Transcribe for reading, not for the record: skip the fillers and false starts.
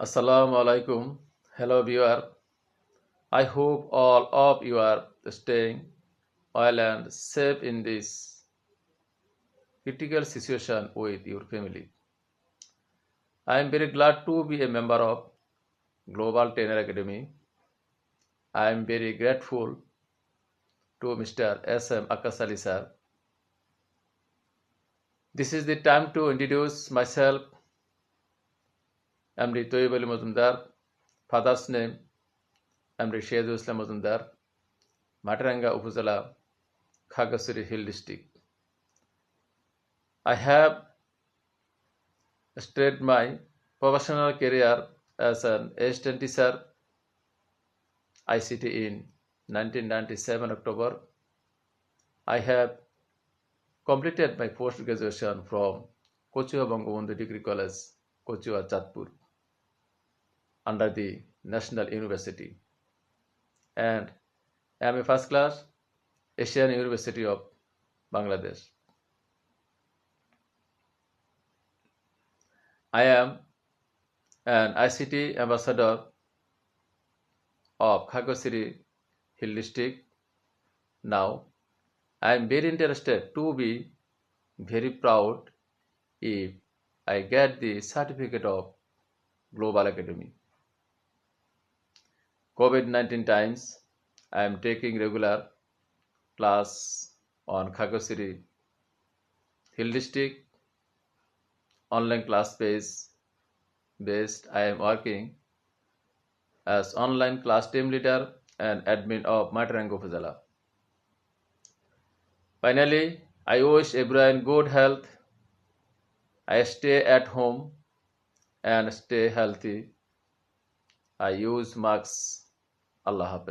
Assalamu alaikum. Hello, viewer. I hope all of you are staying well and safe in this critical situation with your family. I am very glad to be a member of Global Trainer Academy. I am very grateful to Mr. S.M. Akasali sir. This is the time to introduce myself. Amri Toyib Ali Mazumdar, father's name Amri Shehadul Islam Mazumdar, Mataranga Upazala, Khagasuri Hill District. I have started my professional career as an assistant teacher ICT in 1997 October. I have completed my post-graduation from Kochua Bangabandhu Degree College, Kochua Chatpur, under the National University, and am a first class Asian University of Bangladesh. I am an ICT ambassador of Khagasiri Hill District. Now, I am very interested to be very proud if I get the certificate of Global Academy. COVID-19 times, I am taking regular class on Khagasiri Hill District online class based. I am working as online class team leader and admin of Mataranga Upazila. Finally, I wish everyone good health. I stay at home and stay healthy. I use masks. Allah Hafiz.